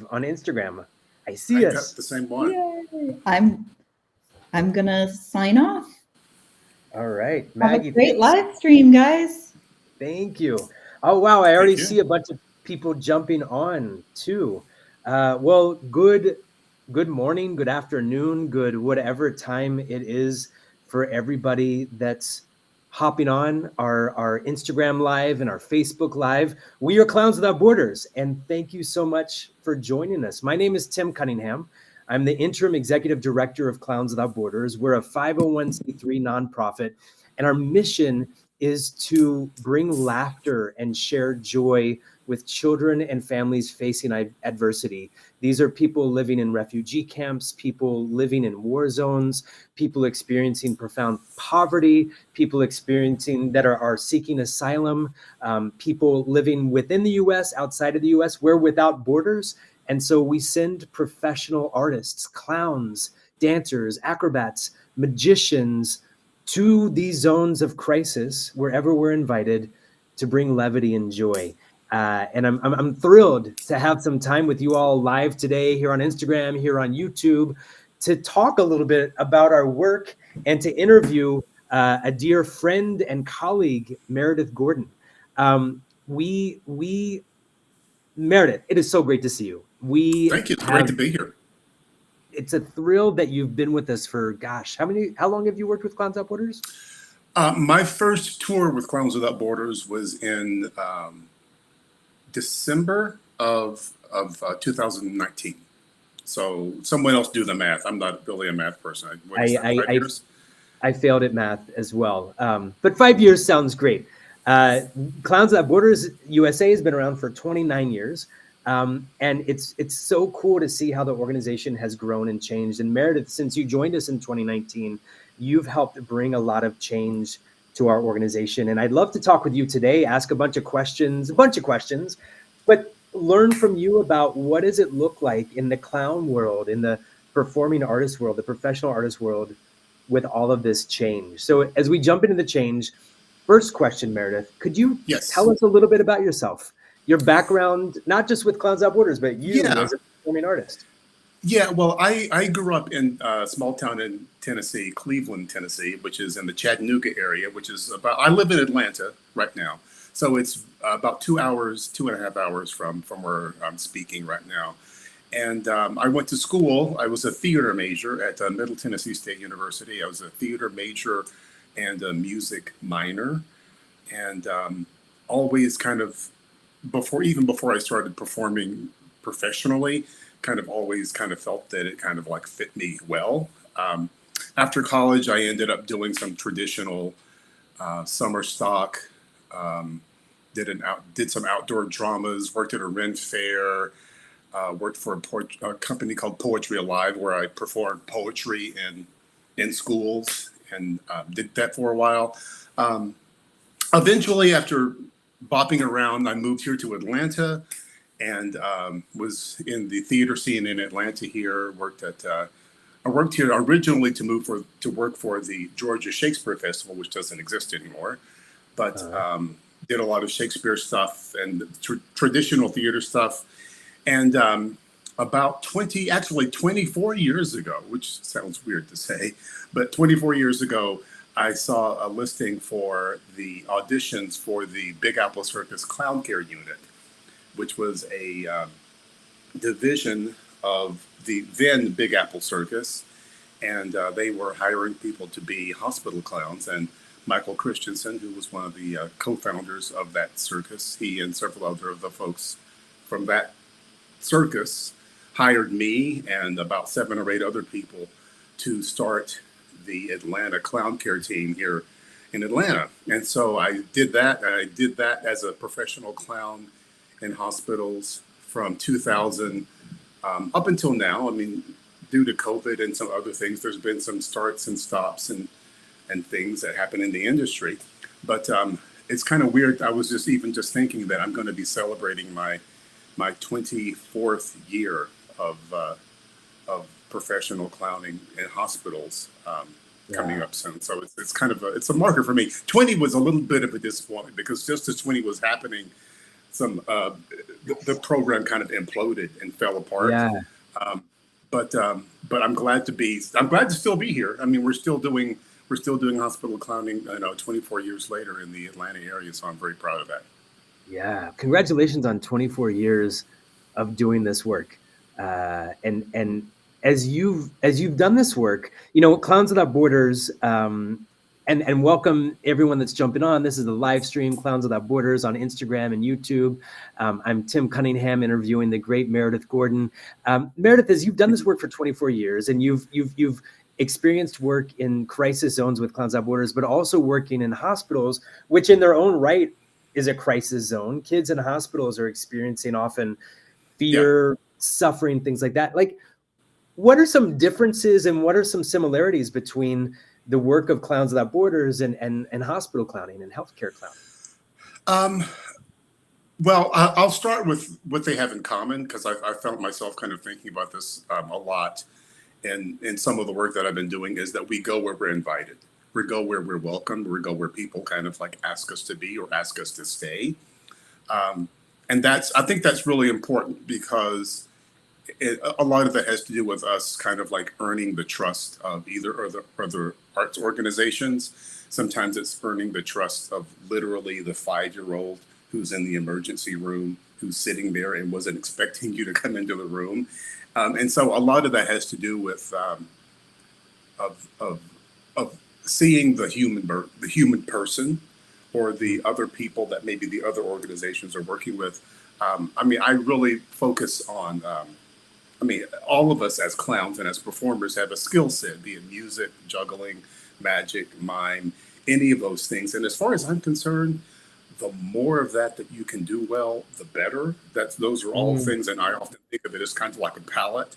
on Instagram. I see I us. got the same one. Yay. I'm gonna sign off. All right, Have a Maggie. great live stream, guys. Thank you. Oh, wow. I already you. see a bunch of people jumping on too. Well, good morning, good afternoon, good whatever time it is for everybody that's hopping on our Instagram live and our Facebook live. We are Clowns Without Borders, and thank you so much for joining us. My name is Tim Cunningham. I'm the interim executive director of Clowns Without Borders. We're a 501c3 nonprofit, and our mission is to bring laughter and share joy with children and families facing adversity. These are people living in refugee camps, people living in war zones, people experiencing profound poverty, people experiencing that are seeking asylum, people living within the US, outside of the US. We're without borders. And so we send professional artists, clowns, dancers, acrobats, magicians, to these zones of crisis, wherever we're invited, to bring levity and joy. And I'm thrilled to have some time with you all live today here on Instagram, here on YouTube, to talk a little bit about our work and to interview a dear friend and colleague, Meredith Gordon. Meredith, it is so great to see you. Thank you. It's great to be here. It's a thrill that you've been with us for, gosh, how long have you worked with Clowns Without Borders? My first tour with Clowns Without Borders was in December of 2019. So someone else do the math. I'm not really a math person. I failed at math as well. But 5 years sounds great. Clowns Without Borders USA has been around for 29 years. And it's so cool to see how the organization has grown and changed. And Meredith, since you joined us in 2019, you've helped bring a lot of change to our organization. And I'd love to talk with you today, ask a bunch of questions, but learn from you about what does it look like in the clown world, in the performing artist world, the professional artist world, with all of this change. So as we jump into the change, first question, Meredith, could you tell us a little bit about yourself? Your background, not just with Clowns Without Borders, but you as a performing artist. Yeah, well, I grew up in a small town in Tennessee, Cleveland, Tennessee, which is in the Chattanooga area, I live in Atlanta right now. So it's about 2.5 hours from where I'm speaking right now. And I went to school. I was a theater major at Middle Tennessee State University. I was a theater major and a music minor. And always kind of, before I started performing professionally, always felt that it fit me well. After college, I ended up doing some traditional summer stock, did some outdoor dramas, worked at a Ren Fair, worked for a company called Poetry Alive, where I performed poetry in schools, and did that for a while. Eventually, after bopping around, I moved here to Atlanta and was in the theater scene in Atlanta here. I worked here originally to work for the Georgia Shakespeare Festival, which doesn't exist anymore, but did a lot of Shakespeare stuff and traditional theater stuff. And about 24 years ago, which sounds weird to say, but 24 years ago, I saw a listing for the auditions for the Big Apple Circus Clown Care Unit, which was a division of the then Big Apple Circus. And they were hiring people to be hospital clowns. And Michael Christensen, who was one of the co-founders of that circus, he and several other of the folks from that circus hired me and about 7 or 8 other people to start the Atlanta Clown Care team here in Atlanta. And so I did that. And I did that as a professional clown in hospitals from 2000 up until now. I mean, due to COVID and some other things, there's been some starts and stops and things that happen in the industry. But it's kind of weird. I was just thinking that I'm going to be celebrating my 24th year of professional clowning in hospitals coming up soon. So it's a marker for me. 20 was a little bit of a disappointment because just as 20 was happening, the program kind of imploded and fell apart. Yeah. Um, but I'm glad to still be here. I mean, we're still doing hospital clowning, 24 years later in the Atlanta area. So I'm very proud of that. Yeah. Congratulations on 24 years of doing this work. And as you've done this work, Clowns Without Borders, and welcome everyone that's jumping on. This is the live stream, Clowns Without Borders, on Instagram and YouTube. I'm Tim Cunningham interviewing the great Meredith Gordon. Meredith, as you've done this work for 24 years, and you've experienced work in crisis zones with Clowns Without Borders, but also working in hospitals, which in their own right is a crisis zone. Kids in hospitals are experiencing often fear, suffering, things like that. Like, what are some differences and what are some similarities between the work of Clowns Without Borders and hospital clowning and healthcare clowning? Well, I'll start with what they have in common, because I found myself kind of thinking about this a lot. And in some of the work that I've been doing is that we go where we're invited. We go where we're welcomed. We go where people kind of like ask us to be or ask us to stay. And I think that's really important, because a lot of that has to do with us kind of like earning the trust of either other arts organizations. Sometimes it's earning the trust of literally the 5-year-old who's in the emergency room, who's sitting there and wasn't expecting you to come into the room. And so a lot of that has to do with of seeing the human person, or the other people that maybe the other organizations are working with. I mean, I really focus on, all of us as clowns and as performers have a skill set, be it music, juggling, magic, mime, any of those things. And as far as I'm concerned, the more of that you can do well, the better. Those are all things, and I often think of it as kind of like a palette.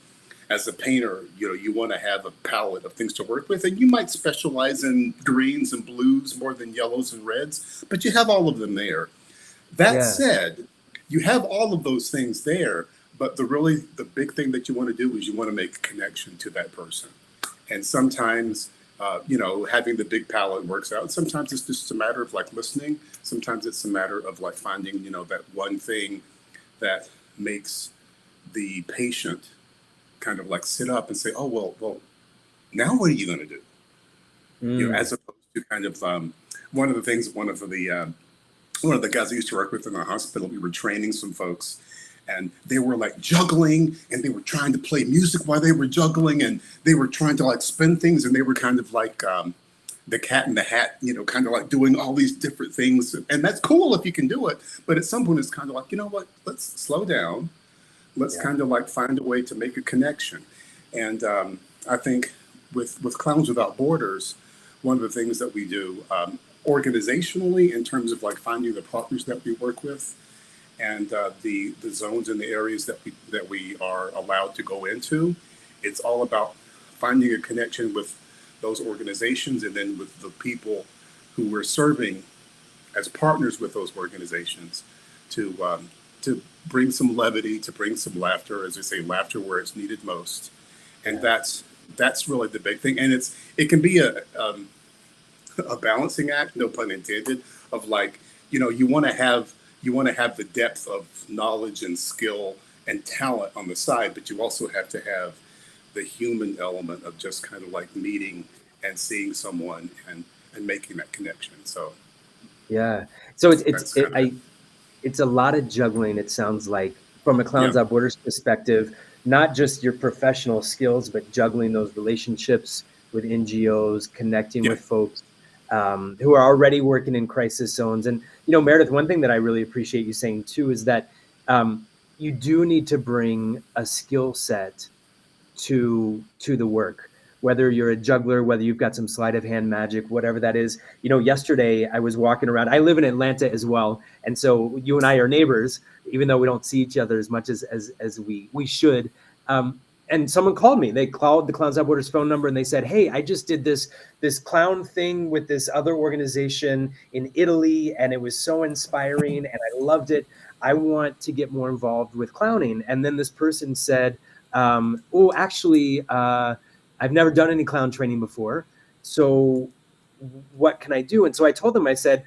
As a painter, you want to have a palette of things to work with, and you might specialize in greens and blues more than yellows and reds, but you have all of them there. That said, you have all of those things there, but the big thing that you want to do is you want to make a connection to that person. And sometimes, having the big palette works out. Sometimes it's just a matter of like listening. Sometimes it's a matter of like finding, that one thing that makes the patient kind of like sit up and say, oh, well, now what are you going to do? As opposed to kind of one of the guys I used to work with in the hospital, we were training some folks, and they were like juggling, and they were trying to play music while they were juggling, and they were trying to like spin things, and they were kind of like the Cat in the Hat, kind of like doing all these different things. And that's cool if you can do it. But at some point it's kind of like, you know what, let's slow down. Let's kind of like find a way to make a connection. And I think with Clowns Without Borders, one of the things that we do organizationally, in terms of like finding the partners that we work with, and the zones and the areas that we are allowed to go into, it's all about finding a connection with those organizations, and then with the people who we're serving as partners with those organizations, to bring some levity, to bring some laughter, as I say, laughter where it's needed most. And that's really the big thing. And it can be a balancing act, no pun intended, of like, you want to have the depth of knowledge and skill and talent on the side, but you also have to have the human element of just kind of like meeting and seeing someone and making that connection. So so it's a lot of juggling, it sounds like, from a Clowns Without Borders perspective, not just your professional skills, but juggling those relationships with NGOs, connecting with folks who are already working in crisis zones. And, Meredith, one thing that I really appreciate you saying too is that you do need to bring a skill set to the work, whether you're a juggler, whether you've got some sleight of hand magic, whatever that is. Yesterday I was walking around. I live in Atlanta as well, and so you and I are neighbors, even though we don't see each other as much as we should. And someone called me. They called the Clowns Without Borders phone number, and they said, "Hey, I just did this clown thing with this other organization in Italy, and it was so inspiring, and I loved it. I want to get more involved with clowning." And then this person said, "Oh, actually, I've never done any clown training before. So what can I do?" And so I told them, I said,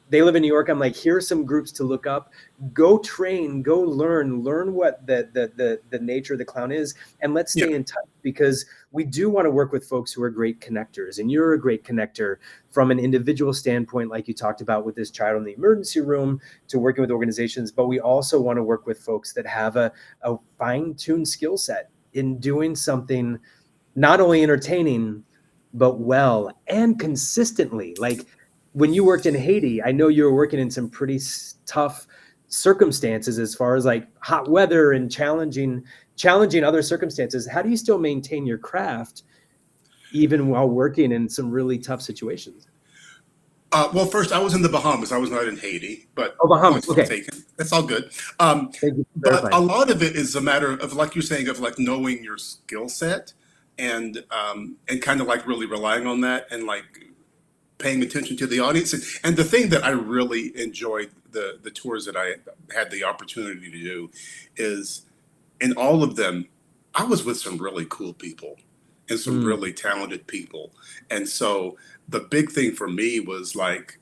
they live in New York. I'm like, here are some groups to look up. Go train, go learn what the nature of the clown is, and let's stay in touch, because we do want to work with folks who are great connectors, and you're a great connector from an individual standpoint, like you talked about with this child in the emergency room, to working with organizations. But we also want to work with folks that have a fine-tuned skill set in doing something not only entertaining, but well and consistently. Like when you worked in Haiti, I know you were working in some pretty tough circumstances as far as like hot weather and challenging other circumstances. How do you still maintain your craft even while working in some really tough situations? Well, first, I was in the Bahamas. I was not in Haiti, but Bahamas. Okay. Taken. That's all good. Thank you for but clarifying. a lot of it is a matter of, like you're saying, of like knowing your skill set and kind of like really relying on that and like paying attention to the audience. And the thing that I really enjoyed the tours that I had the opportunity to do is in all of them, I was with some really cool people and some really talented people. And so the big thing for me was like,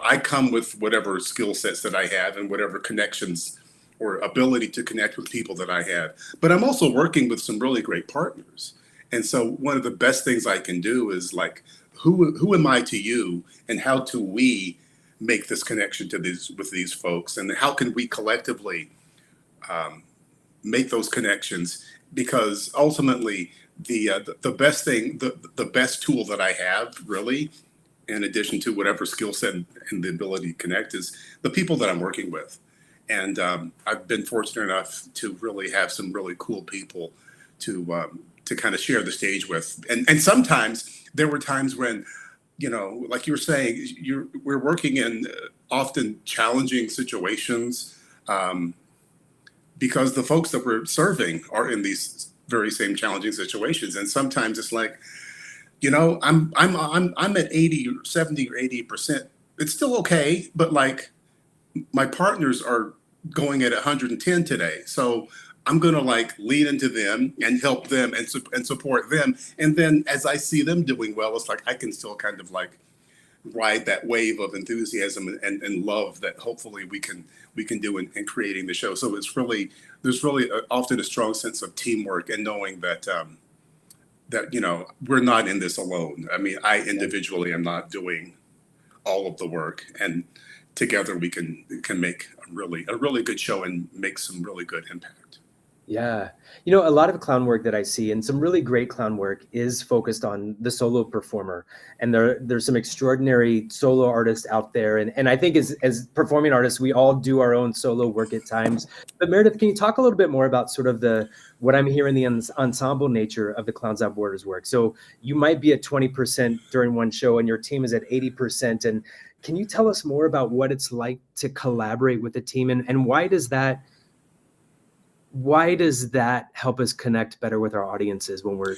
I come with whatever skill sets that I have and whatever connections or ability to connect with people that I have. But I'm also working with some really great partners. And so one of the best things I can do is like, who am I to you, and how do we make this connection with these folks, and how can we collectively make those connections? Because ultimately, the best thing, the best tool that I have, really, in addition to whatever skill set and the ability to connect, is the people that I'm working with. And I've been fortunate enough to really have some really cool people to kind of share the stage with. And sometimes there were times when, like you were saying, we're working in often challenging situations because the folks that we're serving are in these very same challenging situations. And sometimes it's like, I'm at 80 or 70 or 80%. It's still okay, but like my partners are going at 110 today. So I'm going to like lean into them and help them and support them. And then as I see them doing well, it's like I can still kind of like ride that wave of enthusiasm and love that hopefully we can do in creating the show. So there's really often a strong sense of teamwork and knowing that we're not in this alone. I mean, I individually am not doing all of the work, and together we can make a really good show and make some really good impact. Yeah. A lot of clown work that I see, and some really great clown work, is focused on the solo performer. And there's some extraordinary solo artists out there. And I think as performing artists, we all do our own solo work at times. But Meredith, can you talk a little bit more about sort of what I'm hearing, the ensemble nature of the Clowns Without Borders work? So you might be at 20% during one show and your team is at 80%. And can you tell us more about what it's like to collaborate with the team, and why does that help us connect better with our audiences when we're...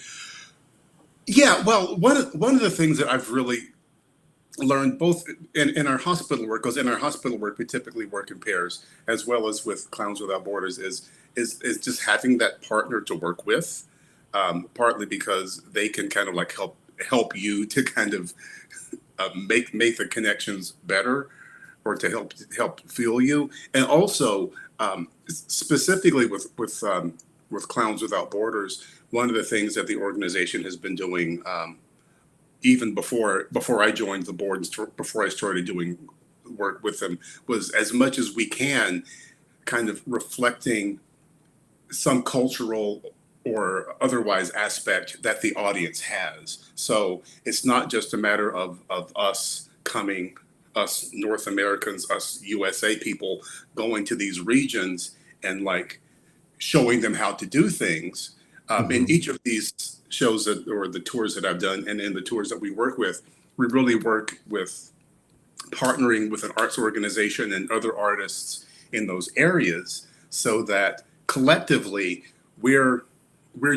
Yeah, well, one of the things that I've really learned both in our hospital work, because in our hospital work we typically work in pairs, as well as with Clowns Without Borders, is just having that partner to work with, partly because they can kind of like help you to kind of make the connections better, or to help fuel you, and also specifically with Clowns Without Borders, one of the things that the organization has been doing even before I joined the board and before I started doing work with them, was as much as we can kind of reflecting some cultural or otherwise aspect that the audience has. So it's not just a matter of us North Americans, us USA people, going to these regions and like showing them how to do things. In each of these shows or the tours that I've done, and in the tours that we work with, we really work with partnering with an arts organization and other artists in those areas, so that collectively we're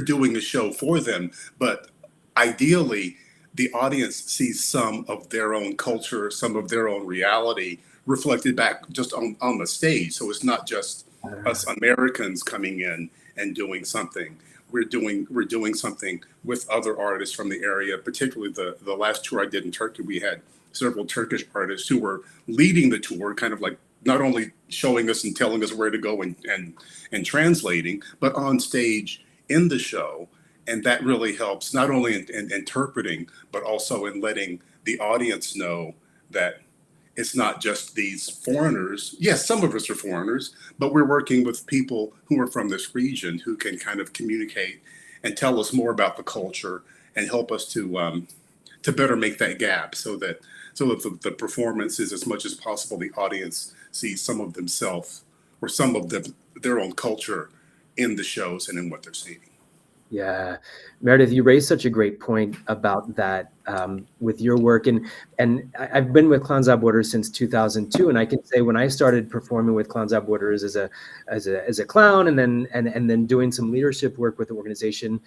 doing a show for them, but ideally the audience sees some of their own culture, some of their own reality reflected back just on the stage. So it's not just us Americans coming in and doing something. We're doing something with other artists from the area. Particularly the last tour I did in Turkey, we had several Turkish artists who were leading the tour, kind of like not only showing us and telling us where to go and translating, but on stage in the show. And that really helps not only in interpreting, but also in letting the audience know that it's not just these foreigners. Yes, some of us are foreigners, but we're working with people who are from this region who can kind of communicate and tell us more about the culture and help us to better make that gap so that the performance is as much as possible the audience sees some of themselves or some of their own culture in the shows and in what they're seeing. Yeah, Meredith, you raised such a great point about that with your work, and I've been with Clowns Without Borders since 2002, and I can say when I started performing with Clowns Without Borders as a clown, and then doing some leadership work with the organization,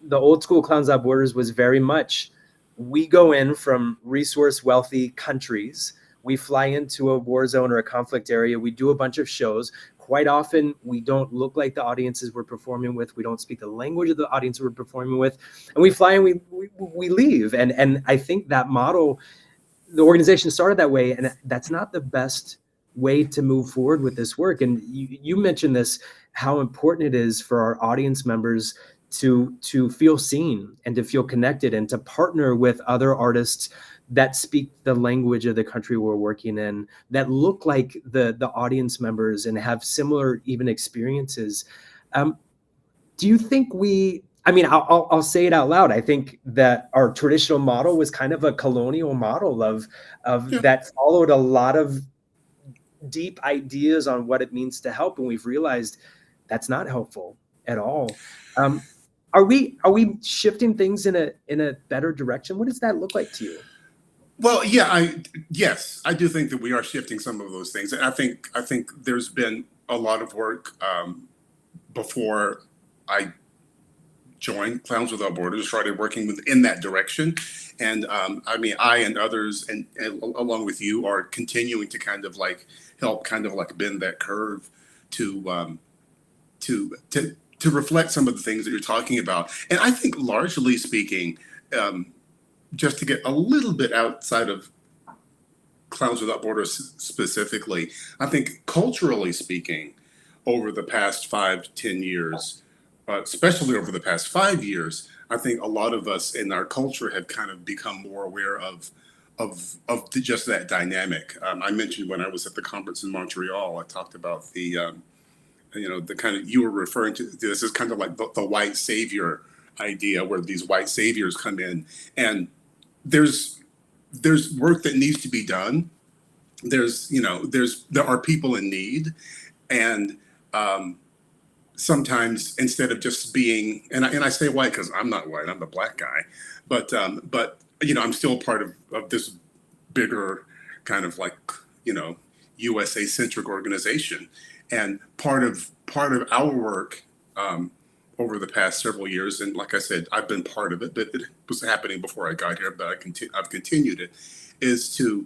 the old school Clowns Without Borders was very much, we go in from resource wealthy countries, we fly into a war zone or a conflict area, we do a bunch of shows. Quite often, we don't look like the audiences we're performing with. We don't speak the language of the audience we're performing with, and we fly and we leave. And I think that model, the organization started that way, and that's not the best way to move forward with this work. And you mentioned this, how important it is for our audience members to feel seen and to feel connected and to partner with other artists that speak the language of the country we're working in, that look like the audience members and have similar even experiences. Do you think I'll say it out loud. I think that our traditional model was kind of a colonial model of that followed a lot of deep ideas on what it means to help. And we've realized that's not helpful at all. Are we shifting things in a better direction? What does that look like to you? Well, yeah, yes, I do think that we are shifting some of those things. And I think there's been a lot of work before I joined Clowns Without Borders, started working in that direction. And I and others, and along with you, are continuing to kind of like help kind of like bend that curve to reflect some of the things that you're talking about. And I think largely speaking, just to get a little bit outside of Clowns Without Borders specifically, I think culturally speaking, over the past 5-10 years, especially over the past 5 years, I think a lot of us in our culture have kind of become more aware of just that dynamic. I mentioned when I was at the conference in Montreal, I talked about the kind of, you were referring to this is kind of like the white savior idea, where these white saviors come in, and there's work that needs to be done. There are people in need, and sometimes instead of just being, and I say white because I'm not white, I'm the black guy, but I'm still part of this bigger kind of like USA centric organization, and part of our work over the past several years, and like I said, I've been part of it, but it was happening before I got here, but I've continued it, is to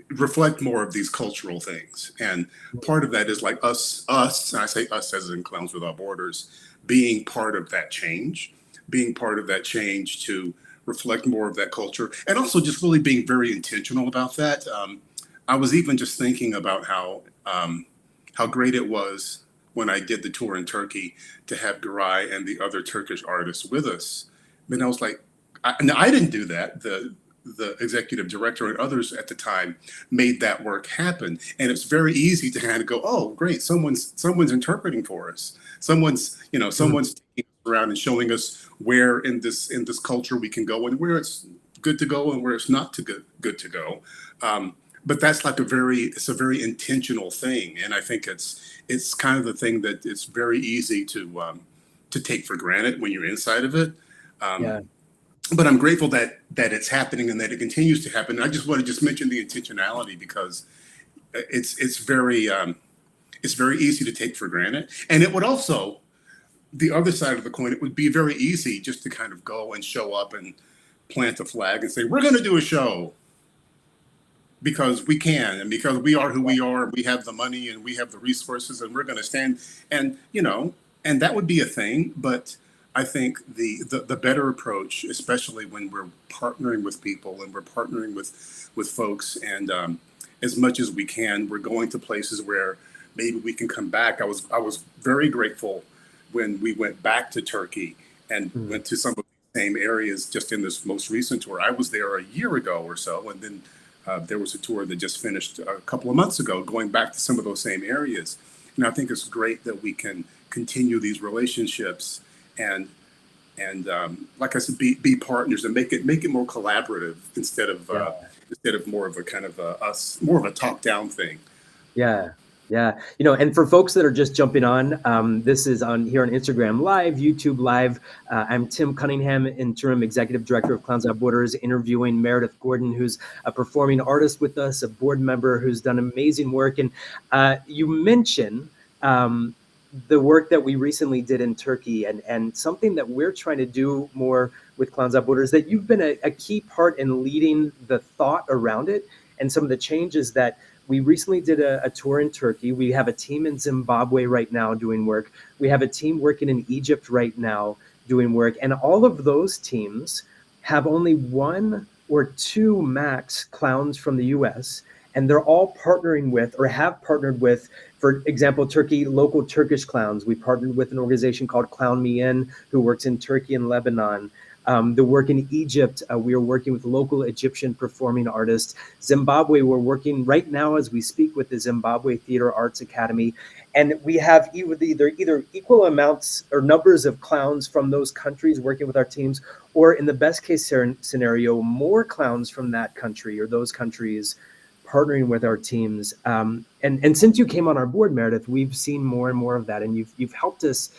reflect more of these cultural things. And part of that is like us, and I say us as in Clowns Without Borders, being part of that change to reflect more of that culture, and also just really being very intentional about that. I was even just thinking about how great it was when I did the tour in Turkey to have Garay and the other Turkish artists with us. And I was like, I didn't do that. The executive director and others at the time made that work happen. And it's very easy to kind of go, oh, great, someone's interpreting for us. Someone's taking us around and showing us where in this culture we can go and where it's good to go and where it's not good to go. But that's like it's a very intentional thing, and I think it's kind of the thing that it's very easy to take for granted when you're inside of it. But I'm grateful that it's happening and that it continues to happen. And I just want to mention the intentionality, because it's very easy to take for granted, and it would also, the other side of the coin, it would be very easy just to kind of go and show up and plant a flag and say, we're going to do a show because we can, and because we are who we are, we have the money and we have the resources, and we're going to stand, and and that would be a thing. But I think the better approach, especially when we're partnering with people and we're partnering with folks, and as much as we can, we're going to places where maybe we can come back. I was very grateful when we went back to Turkey and went to some of the same areas just in this most recent tour. I was there a year ago or so, and then there was a tour that just finished a couple of months ago, going back to some of those same areas. And I think it's great that we can continue these relationships and like I said, be partners and make it more collaborative instead of more of a kind of more of a top down thing. Yeah. Yeah. And for folks that are just jumping on, this is here on Instagram Live, YouTube Live. I'm Tim Cunningham, Interim Executive Director of Clowns Without Borders, interviewing Meredith Gordon, who's a performing artist with us, a board member who's done amazing work. And you mentioned the work that we recently did in Turkey, and something that we're trying to do more with Clowns Without Borders, that you've been a key part in leading the thought around it and some of the changes that we recently did a tour in Turkey. We have a team in Zimbabwe right now doing work. We have a team working in Egypt right now doing work. And all of those teams have only 1 or 2 max clowns from the US. And they're all partnering with, or have partnered with, for example, Turkey, local Turkish clowns. We partnered with an organization called Clown Me In, who works in Turkey and Lebanon. The work in Egypt, we are working with local Egyptian performing artists. Zimbabwe, we're working right now as we speak with the Zimbabwe Theater Arts Academy. And we have either equal amounts or numbers of clowns from those countries working with our teams, or in the best case scenario, more clowns from that country or those countries partnering with our teams. And since you came on our board, Meredith, we've seen more and more of that. And you've helped us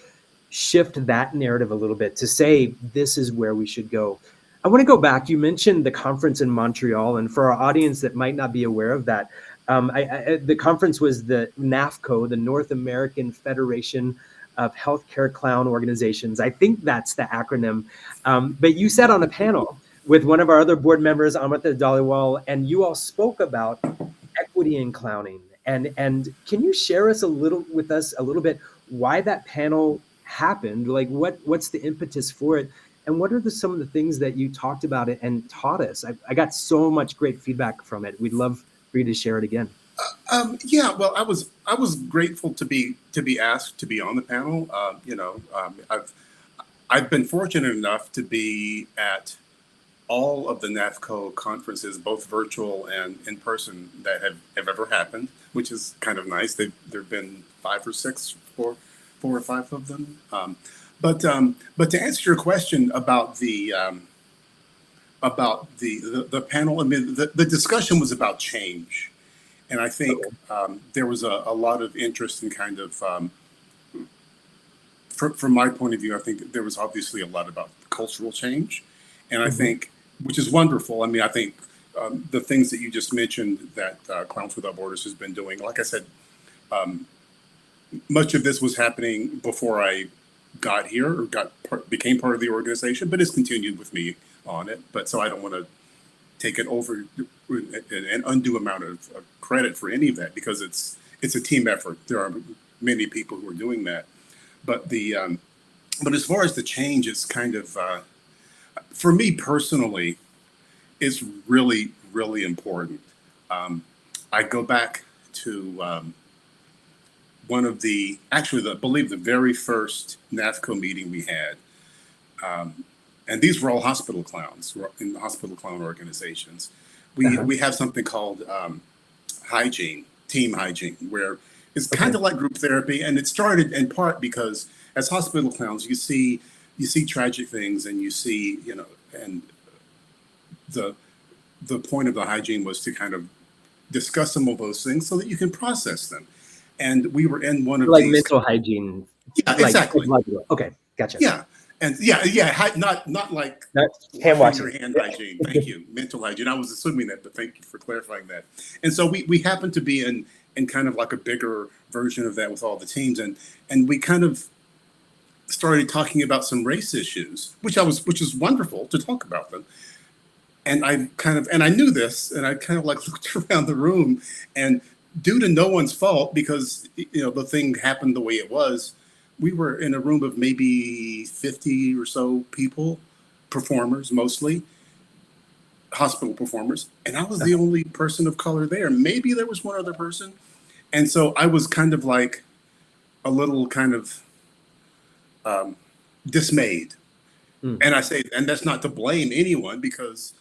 shift that narrative a little bit to say, this is where we should go. I want to go back. You mentioned the conference in Montreal, and for our audience that might not be aware of that, the conference was the NAFCO, the North American Federation of Healthcare Clown Organizations. I think that's the acronym. But you sat on a panel with one of our other board members, Amrita Dhaliwal, and you all spoke about equity in clowning. And can you share with us a little bit why that panel happened? Like what's the impetus for it, and what are some of the things that you talked about it and taught us? I got so much great feedback from it. We'd love for you to share it again. Yeah, well, I was grateful to be asked to be on the panel. I've been fortunate enough to be at all of the NAFCO conferences, both virtual and in person, that have ever happened, which is kind of nice. There've been 5 or 6 4 or 5 of them. But to answer your question about the panel, I mean, the discussion was about change, and I think there was a lot of interest in kind of, from my point of view, I think there was obviously a lot about cultural change, and I think, which is wonderful. I mean, I think the things that you just mentioned that Clowns Without Borders has been doing, like I said, much of this was happening before I got here or became part of the organization, but it's continued with me on it. But so I don't want to take an undue amount of credit for any of that, because it's a team effort. There are many people who are doing that. But but as far as the change, it's kind of for me personally, it's really, really important. I go back to one of I believe the very first NAFCO meeting we had. And these were all hospital clowns, in hospital clown organizations. We have something called hygiene, team hygiene, where it's kind of like group therapy. And it started in part because as hospital clowns, you see tragic things, and you see, and the point of the hygiene was to kind of discuss some of those things so that you can process them. And we were in one of like these mental hygiene. Yeah, exactly. Okay, gotcha. Yeah, and not like hand washing. Your hand hygiene. Thank you. Mental hygiene. I was assuming that, but thank you for clarifying that. And so we happened to be in kind of like a bigger version of that with all the teams, and we kind of started talking about some race issues, which was wonderful to talk about them. And I knew this, and I kind of like looked around the room, and due to no one's fault, because the thing happened the way it was, we were in a room of maybe maybe 50 or so people, performers mostly, hospital performers, and I was the only person of color there. Maybe there was one other person. And so I was kind of like a little kind of dismayed. And I say, and that's not to blame anyone, because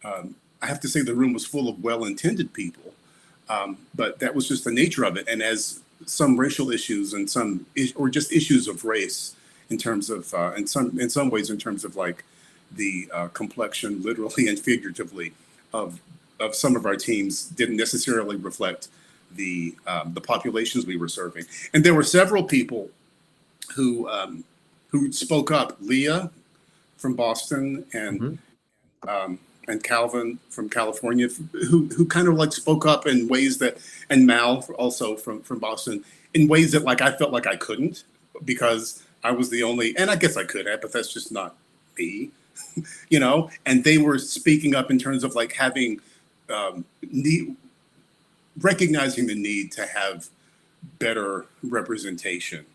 I have to say the room was full of well-intended people. But that was just the nature of it. And as some racial issues and or just issues of race in terms of, in some ways, in terms of like the complexion, literally and figuratively, of some of our teams didn't necessarily reflect the populations we were serving. And there were several people who spoke up. Leah from Boston and Calvin from California, who kind of like spoke up in ways that, and Mal also from Boston, in ways that like I felt like I couldn't, because I was the only, and I guess I could have, but that's just not me, you know. And they were speaking up in terms of like having recognizing the need to have better representation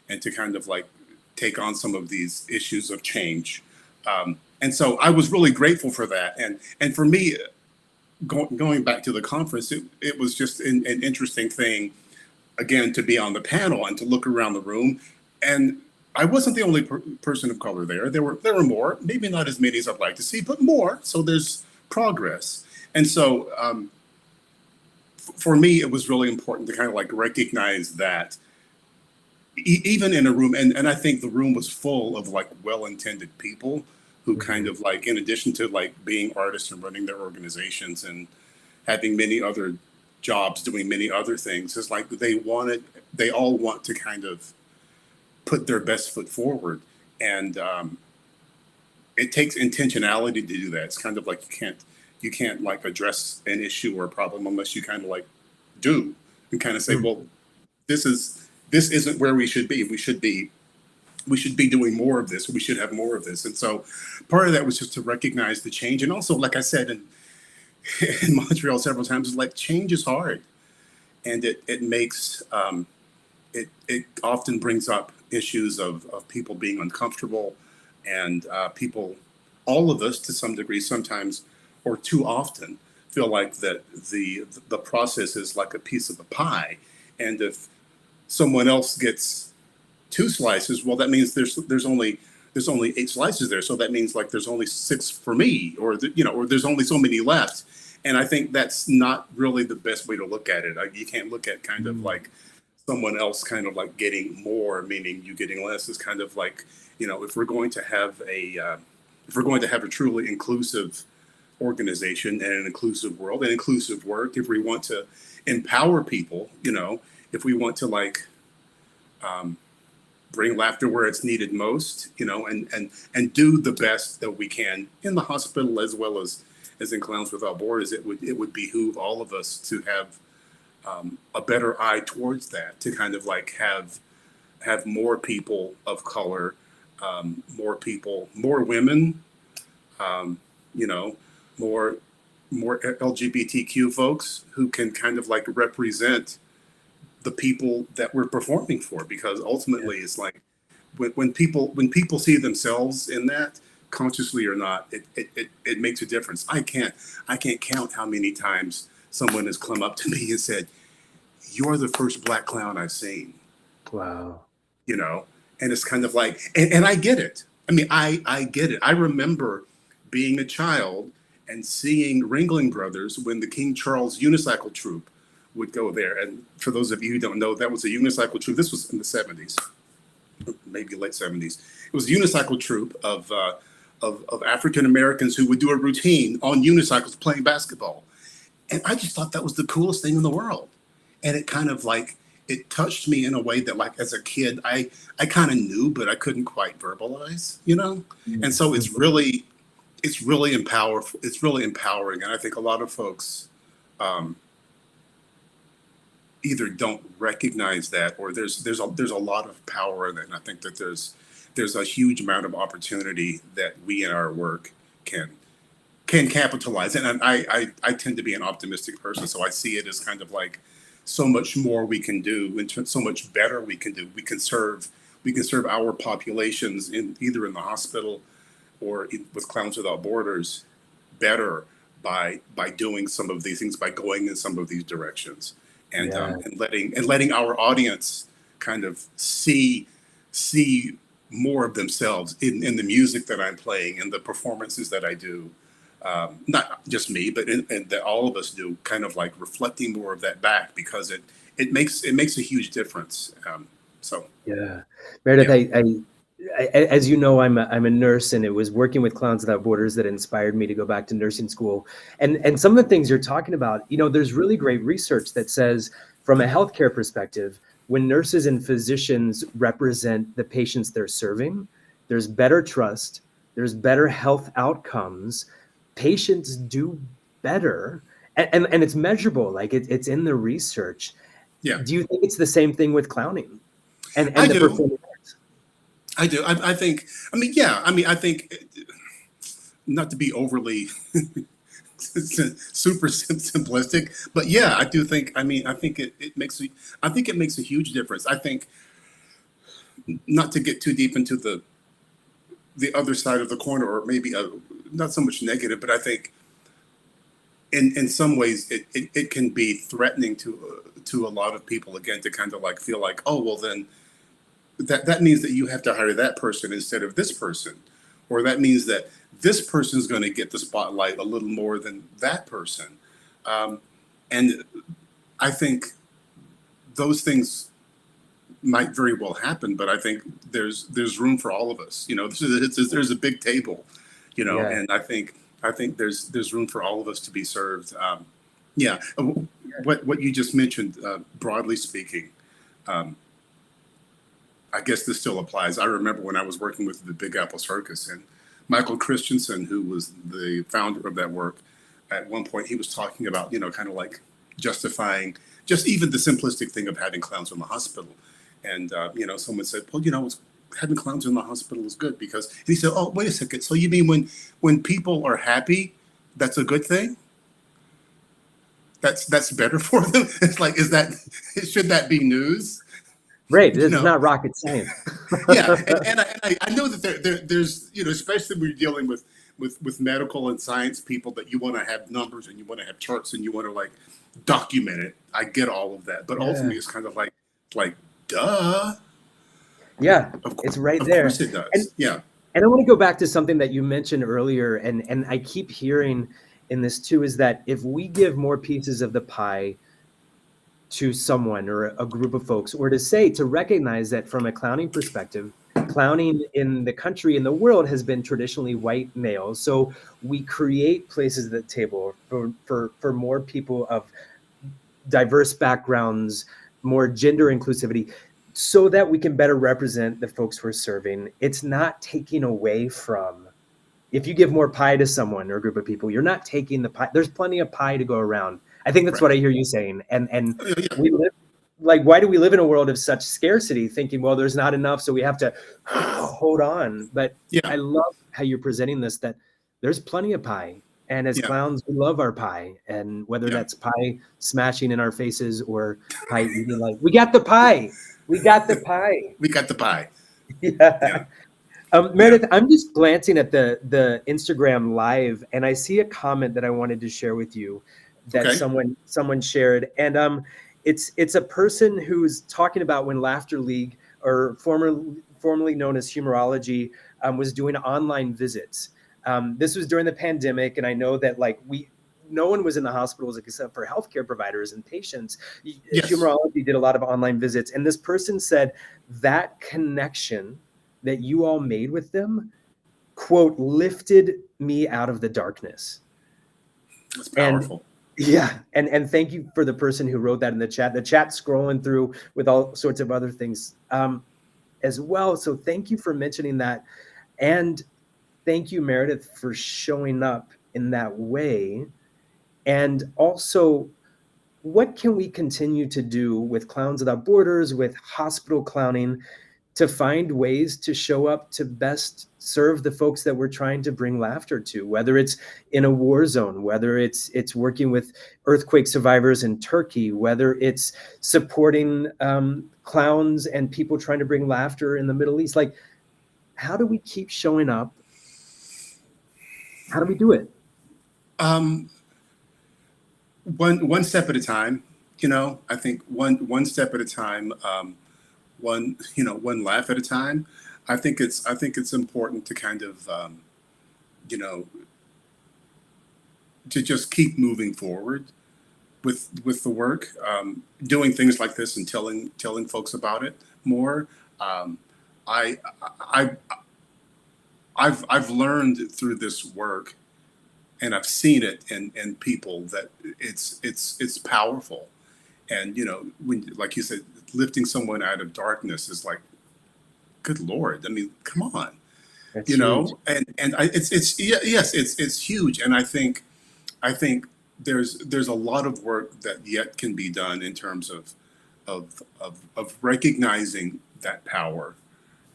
and to kind of like take on some of these issues of change. And so I was really grateful for that. And for me, going back to the conference, it was just an interesting thing, again, to be on the panel and to look around the room. And I wasn't the only person of color there. There were more, maybe not as many as I'd like to see, but more. So there's progress. And so for me, it was really important to kind of like recognize that even in a room, and I think the room was full of like well-intended people who kind of like, in addition to like being artists and running their organizations and having many other jobs, doing many other things, it's like they all want to kind of put their best foot forward. And it takes intentionality to do that. It's kind of like you can't like address an issue or a problem unless you kind of like do and kind of say, well, this isn't where we should be. We should be doing more of this. We should have more of this. And so part of that was just to recognize the change. And also, like I said in Montreal several times, is like change is hard. And it makes, it often brings up issues of people being uncomfortable, and people, all of us to some degree sometimes, or too often, feel like that the process is like a piece of the pie. And if someone else gets 2 slices, well, that means there's only 8 slices there. So that means like there's only 6 for me, or or there's only so many left. And I think that's not really the best way to look at it. You can't look at kind of like someone else kind of like getting more, meaning you getting less. Is kind of like, if we're going to have a truly inclusive organization and an inclusive world and inclusive work, if we want to empower people, if we want to like bring laughter where it's needed most, and do the best that we can in the hospital as well as in Clowns Without Borders, it would behoove all of us to have a better eye towards that, to kind of like have more people of color, more women, more LGBTQ folks who can kind of like represent the people that we're performing for, because ultimately it's like when people see themselves in that, consciously or not, it makes a difference. I can't count how many times someone has come up to me and said, "You're the first Black clown I've seen." Wow. And it's kind of like, and I get it. I mean, I get it. I remember being a child and seeing Ringling Brothers when the King Charles Unicycle Troupe would go there. And for those of you who don't know, that was a unicycle troupe. This was in the 70s, maybe late 70s. It was a unicycle troupe of African Americans who would do a routine on unicycles playing basketball. And I just thought that was the coolest thing in the world. And it kind of like, it touched me in a way that like as a kid, I kind of knew, but I couldn't quite verbalize, And so it's really empowering. It's really empowering. And I think a lot of folks either don't recognize that, or there's a lot of power in it. And I think that there's a huge amount of opportunity that we in our work can capitalize. And I tend to be an optimistic person, so I see it as kind of like so much more we can do, so much better we can do. We can serve serve our populations in either in the hospital or with Clowns Without Borders better by doing some of these things, by going in some of these directions, and letting our audience kind of see more of themselves in the music that I'm playing and the performances that I do. Not just me, but that all of us do, kind of like reflecting more of that back, because it makes a huge difference. Meredith, as you know, I'm a nurse, and it was working with Clowns Without Borders that inspired me to go back to nursing school. And some of the things you're talking about, there's really great research that says, from a healthcare perspective, when nurses and physicians represent the patients they're serving, there's better trust, there's better health outcomes, patients do better, and it's measurable, like it's in the research. Yeah. Do you think it's the same thing with clowning and I the do. performing arts? I do. I think, I think, not to be overly super simplistic, but yeah, I do think, I think it makes a huge difference. I think, not to get too deep into the other side of the corner, or maybe not so much negative, but I think in some ways it can be threatening to a lot of people, again, to kind of like feel like, oh, well, then that means that you have to hire that person instead of this person, or that means that this person's going to get the spotlight a little more than that person. And I think those things might very well happen, but I think there's room for all of us. There's a big table, and I think there's room for all of us to be served. What you just mentioned, broadly speaking, I guess this still applies. I remember when I was working with the Big Apple Circus, and Michael Christensen, who was the founder of that work, at one point he was talking about, kind of like justifying just even the simplistic thing of having clowns in the hospital. And, someone said, well, having clowns in the hospital is good because, and he said, oh, wait a second. So you mean when people are happy, that's a good thing? That's better for them? It's like, should that be news? Right. It's not rocket science. Yeah. And I know that there's, especially when you're dealing with medical and science people, that you want to have numbers and you want to have charts and you want to like document it. I get all of that. But ultimately it's kind of like, duh. Yeah, it's right there. Of course it does. And I want to go back to something that you mentioned earlier, and I keep hearing in this too, is that if we give more pieces of the pie to someone or a group of folks, or to recognize that from a clowning perspective, clowning in the country and the world has been traditionally white males. So we create places at the table for more people of diverse backgrounds, more gender inclusivity, so that we can better represent the folks we're serving. It's not taking away from, if you give more pie to someone or a group of people, you're not taking the pie. There's plenty of pie to go around. I think that's what I hear you saying. And we live, like, why do we live in a world of such scarcity, thinking, well, there's not enough, so we have to hold on. But I love how you're presenting this, that there's plenty of pie. And as clowns, we love our pie. And whether that's pie smashing in our faces or pie eating, like, we got the pie. We got the pie. We got the pie. Meredith, I'm just glancing at the Instagram live, and I see a comment that I wanted to share with you that someone shared. And it's a person who's talking about when Laughter League, or formerly known as Humorology, was doing online visits. This was during the pandemic, and I know that no one was in the hospitals except for healthcare providers and patients. Humorology did a lot of online visits, and this person said that connection that you all made with them, quote, lifted me out of the darkness. That's powerful. And thank you for the person who wrote that in the chat. The chat's scrolling through with all sorts of other things as well. So thank you for mentioning that. And thank you, Meredith, for showing up in that way. And also, what can we continue to do with Clowns Without Borders, with hospital clowning, to find ways to show up to best serve the folks that we're trying to bring laughter to, whether it's in a war zone, whether it's working with earthquake survivors in Turkey, whether it's supporting clowns and people trying to bring laughter in the Middle East. Like, how do we keep showing up? How do we do it? One step at a time. I think one step at a time. One laugh at a time. I think it's important to kind of to just keep moving forward with the work, doing things like this and telling folks about it more. I I've learned through this work, and I've seen it in people, that it's powerful. And when, like you said, lifting someone out of darkness is like, good Lord. I mean, come on. That's huge. It's huge. And I think there's a lot of work that yet can be done in terms of recognizing that power,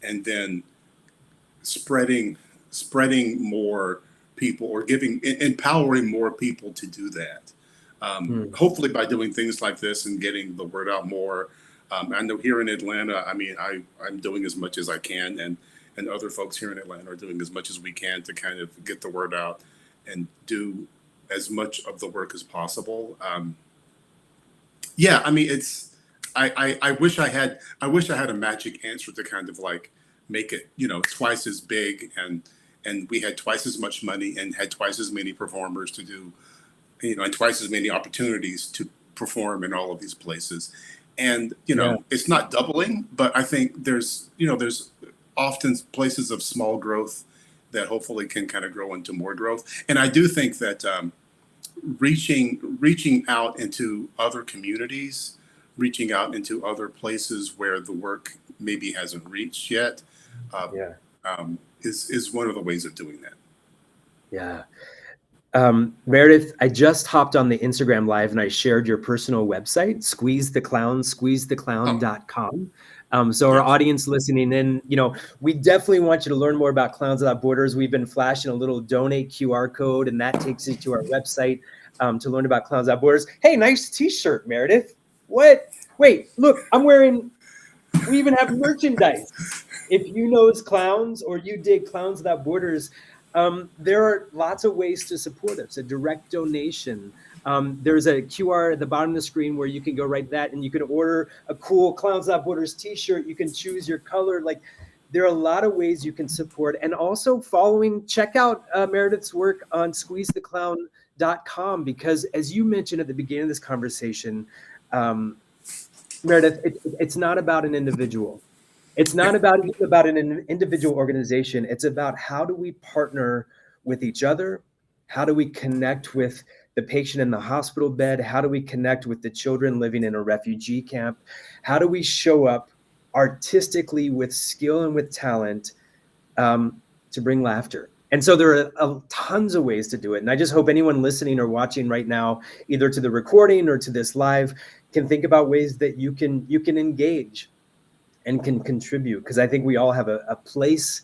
and then spreading more people, or empowering more people to do that. Hopefully by doing things like this and getting the word out more. I know here in Atlanta, I mean, I'm doing as much as I can, and other folks here in Atlanta are doing as much as we can to kind of get the word out and do as much of the work as possible. I mean, I wish I had a magic answer to kind of like make it, twice as big, and we had twice as much money and had twice as many performers to do, and twice as many opportunities to perform in all of these places. And, it's not doubling, but I think there's often places of small growth that hopefully can kind of grow into more growth. And I do think that reaching out into other communities, reaching out into other places where the work maybe hasn't reached yet, is one of the ways of doing that. Yeah. Meredith, I just hopped on the Instagram live and I shared your personal website, squeezetheclown.com. So our audience listening in, we definitely want you to learn more about Clowns Without Borders. We've been flashing a little donate QR code, and that takes you to our website to learn about Clowns Without Borders. Hey, nice t-shirt, Meredith. What? Wait, look, we even have merchandise. If you know clowns, or you dig Clowns Without Borders, there are lots of ways to support us. A direct donation. There's a QR at the bottom of the screen where you can go right that, and you can order a cool Clowns Without Borders t-shirt. You can choose your color. Like, there are a lot of ways you can support. And also check out Meredith's work on squeezetheclown.com, because as you mentioned at the beginning of this conversation, Meredith, it's not about an individual. It's not about an individual organization. It's about, how do we partner with each other? How do we connect with the patient in the hospital bed? How do we connect with the children living in a refugee camp? How do we show up artistically with skill and with talent to bring laughter? And so there are tons of ways to do it. And I just hope anyone listening or watching right now, either to the recording or to this live, can think about ways that you can engage and can contribute, because I think we all have a place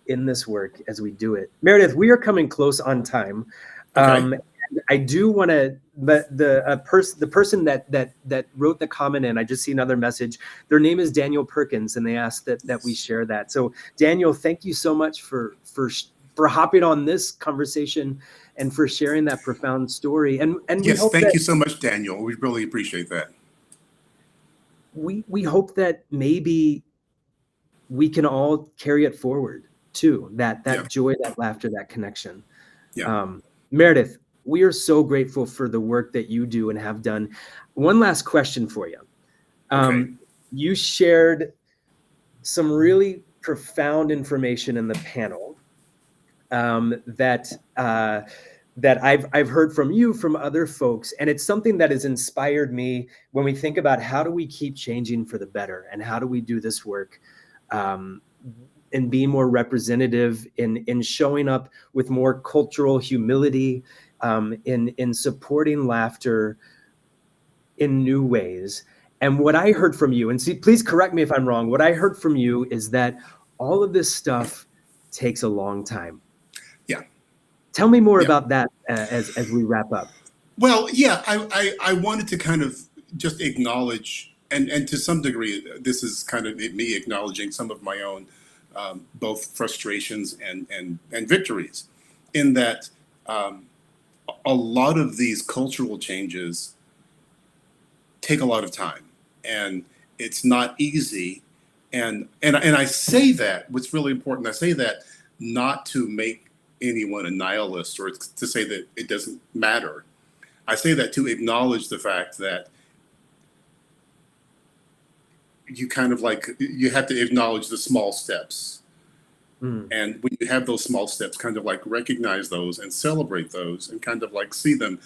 in this work as we do it. Meredith, we are coming close on time. Okay. I do want to, but the person that wrote the comment in, I just see another message. Their name is Daniel Perkins, and they asked that we share that. So Daniel, thank you so much for hopping on this conversation and for sharing that profound story. And yes, thank you so much, Daniel. We really appreciate that. We hope that maybe we can all carry it forward too, that joy, that laughter, that connection. Meredith, we are so grateful for the work that you do and have done. One last question for you. You shared some really profound information in the panel that I've heard from you, from other folks, and it's something that has inspired me when we think about, how do we keep changing for the better, and how do we do this work and be more representative in showing up with more cultural humility, in supporting laughter in new ways. And what I heard from you, and see, please correct me if I'm wrong, what I heard from you is that all of this stuff takes a long time. Tell me more about that as we wrap up. Well, I wanted to kind of just acknowledge and to some degree, this is kind of me acknowledging some of my own both frustrations and victories, in that a lot of these cultural changes take a lot of time, and it's not easy. And I say that, what's really important, I say that not to make anyone a nihilist or to say that it doesn't matter. I say that to acknowledge the fact that you kind of like, you have to acknowledge the small steps. And when you have those small steps, kind of like recognize those and celebrate those and kind of like see them.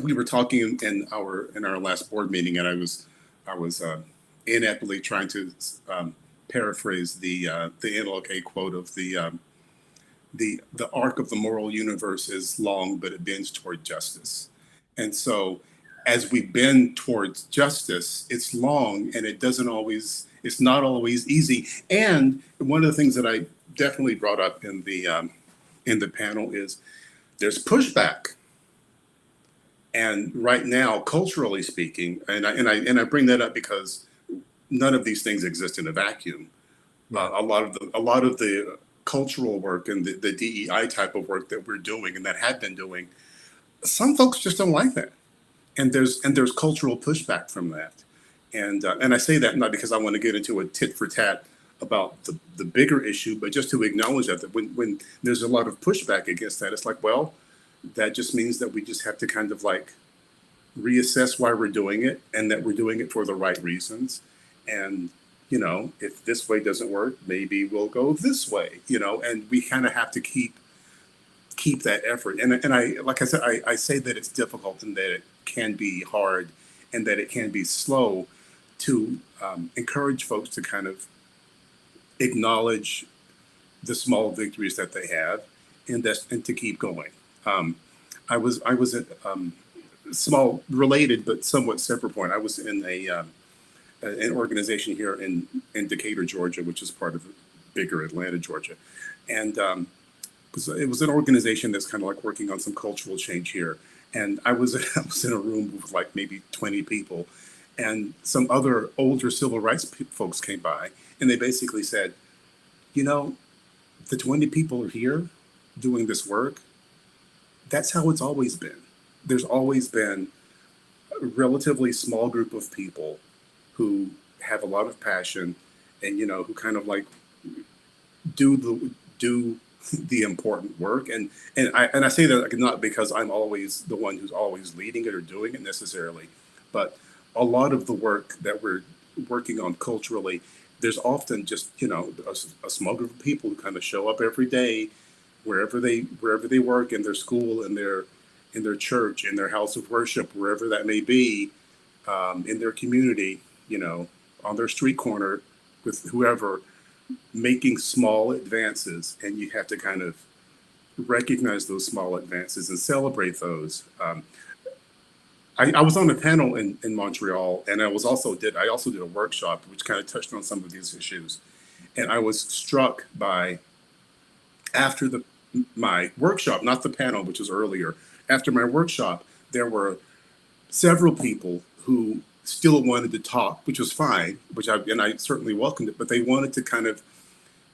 We were talking in our last board meeting, and I was ineptly trying to paraphrase the NLK quote of the arc of the moral universe is long, but it bends toward justice. And so, as we bend towards justice, it's long, and it's not always easy. And one of the things that I definitely brought up in the panel is there's pushback. And right now, culturally speaking, and I bring that up because none of these things exist in a vacuum. A lot of the cultural work and the DEI type of work that we're doing and that have been doing, some folks just don't like that, and there's cultural pushback from that. And I say that not because I want to get into a tit for tat about the bigger issue, but just to acknowledge that when there's a lot of pushback against that, it's like, well, that just means that we just have to kind of like reassess why we're doing it, and that we're doing it for the right reasons. And, you know, if this way doesn't work, maybe we'll go this way, you know, and we kind of have to keep that effort. And I, like I said, I say that it's difficult and that it can be hard and that it can be slow to encourage folks to kind of acknowledge the small victories that they have and to keep going. I was at small related but somewhat separate point. I was in an organization here in Decatur, Georgia, which is part of bigger Atlanta, Georgia, and it was an organization that's kind of like working on some cultural change here. And I was in a room with like maybe 20 people, and some other older civil rights folks came by, and they basically said, you know, the 20 people are here doing this work. That's how it's always been. There's always been a relatively small group of people who have a lot of passion and, you know, who kind of like do the important work. And I say that not because I'm always the one who's always leading it or doing it necessarily, but a lot of the work that we're working on culturally, there's often just, you know, a small group of people who kind of show up every day, wherever they work, in their school, in their church, in their house of worship, wherever that may be, in their community, you know, on their street corner with whoever, making small advances. And you have to kind of recognize those small advances and celebrate those. I was on a panel in Montreal, and I also did a workshop which kind of touched on some of these issues. And I was struck by, after my workshop, not the panel, which was earlier, after my workshop, there were several people who still wanted to talk, which was fine, and I certainly welcomed it, but they wanted to kind of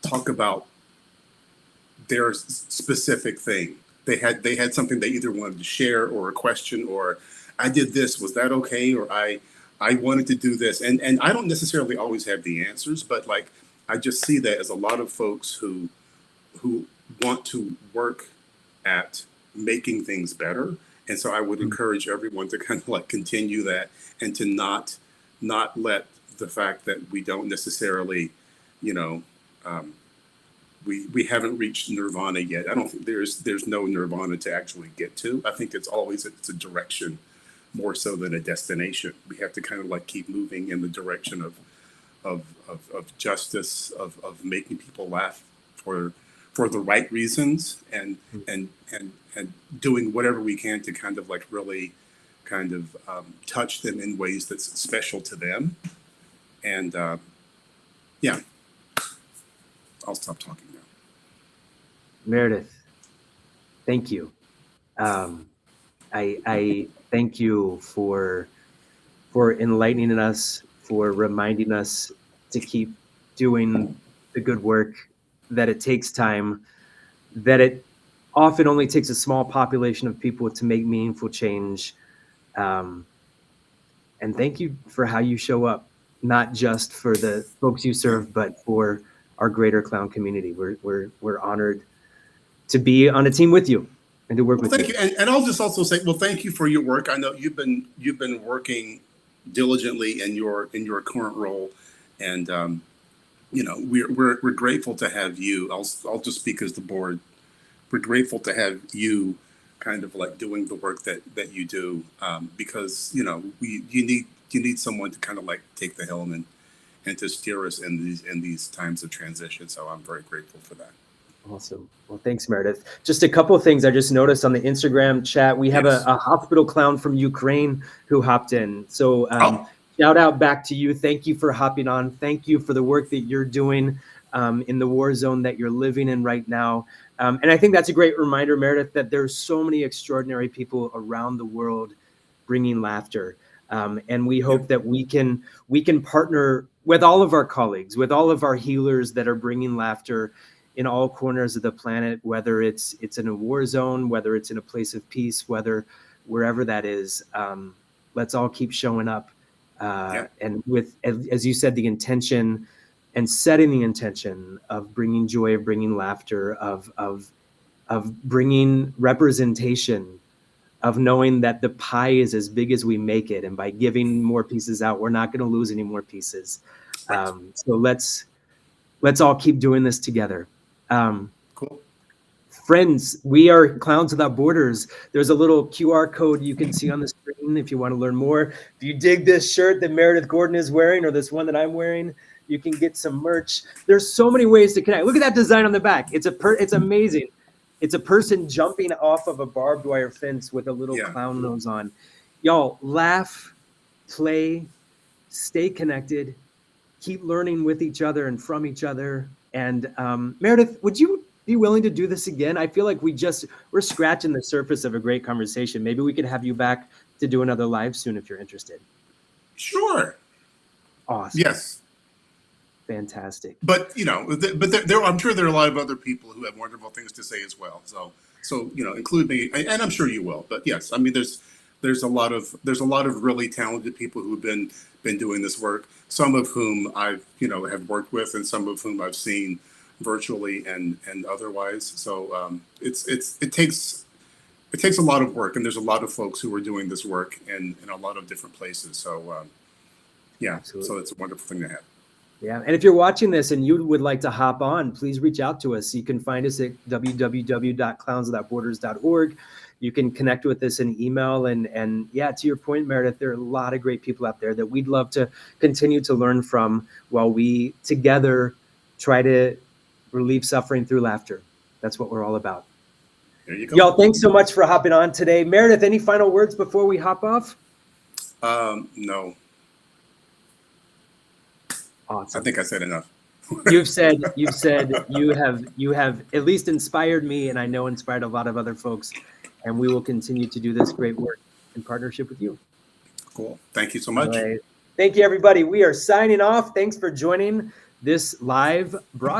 talk about their specific thing. They had something they either wanted to share, or a question, or I did this, was that okay? Or I wanted to do this. And I don't necessarily always have the answers, but like, I just see that as a lot of folks who want to work at making things better. And so I would encourage everyone to kind of like continue that, and to not let the fact that we don't necessarily, you know, we haven't reached nirvana yet. I don't think there's no nirvana to actually get to. I think it's a direction more so than a destination. We have to kind of like keep moving in the direction of justice, of making people laugh for the right reasons, and doing whatever we can to kind of like really kind of touch them in ways that's special to them. And yeah, I'll stop talking now. Meredith, thank you. I thank you for for enlightening us, for reminding us to keep doing the good work, that it takes time, that it often only takes a small population of people to make meaningful change. And thank you for how you show up, not just for the folks you serve, but for our greater clown community. We're honored to be on a team with you and to work with Thank you. you. And I'll just also say, well, thank you for your work. I know you've been working diligently in your current role, and we're grateful to have you. I'll just speak as the board. We're grateful to have you kind of like doing the work that you do, because you need someone to kind of like take the helm and to steer us in these times of transition. So I'm very grateful for that. Awesome. Well, thanks, Meredith. Just a couple of things I just noticed on the Instagram chat. We have a hospital clown from Ukraine who hopped in. So shout out back to you. Thank you for hopping on. Thank you for the work that you're doing in the war zone that you're living in right now. And I think that's a great reminder, Meredith, that there's so many extraordinary people around the world bringing laughter. And we hope that we can partner with all of our colleagues, with all of our healers that are bringing laughter in all corners of the planet, whether it's in a war zone, whether it's in a place of peace, wherever that is. Let's all keep showing up. And with, as you said, the intention and setting the intention of bringing joy, of bringing laughter, of bringing representation, of knowing that the pie is as big as we make it. And by giving more pieces out, we're not going to lose any more pieces. So let's all keep doing this together. Cool. Friends, we are Clowns Without Borders. There's a little QR code you can see on the screen if you want to learn more. If you dig this shirt that Meredith Gordon is wearing, or this one that I'm wearing, you can get some merch. There's so many ways to connect. Look at that design on the back. It's amazing. It's a person jumping off of a barbed wire fence with a little clown nose on. Y'all, laugh, play, stay connected, keep learning with each other and from each other. And Meredith, would you be willing to do this again? I feel like we're scratching the surface of a great conversation. Maybe we could have you back to do another live soon if you're interested. Sure. Awesome. Yes. Fantastic. But I'm sure there are a lot of other people who have wonderful things to say as well. So include me, and I'm sure you will. But yes, I mean there's a lot of really talented people who've been doing this work. Some of whom I've have worked with, and some of whom I've seen virtually and otherwise. So it takes a lot of work, and there's a lot of folks who are doing this work in a lot of different places. So Absolutely. So it's a wonderful thing to have. Yeah, and if you're watching this and you would like to hop on, please reach out to us. You can find us at www.clownswithoutborders.org. You can connect with us in email. And to your point, Meredith, there are a lot of great people out there that we'd love to continue to learn from while we together try to relieve suffering through laughter. That's what we're all about. There you go. Y'all, thanks so much for hopping on today. Meredith, any final words before we hop off? No. Awesome. I think I said enough. You've said you have at least inspired me, and I know inspired a lot of other folks, and we will continue to do this great work in partnership with you. Cool. Thank you so much. Right. Thank you, everybody. We are signing off. Thanks for joining this live broadcast.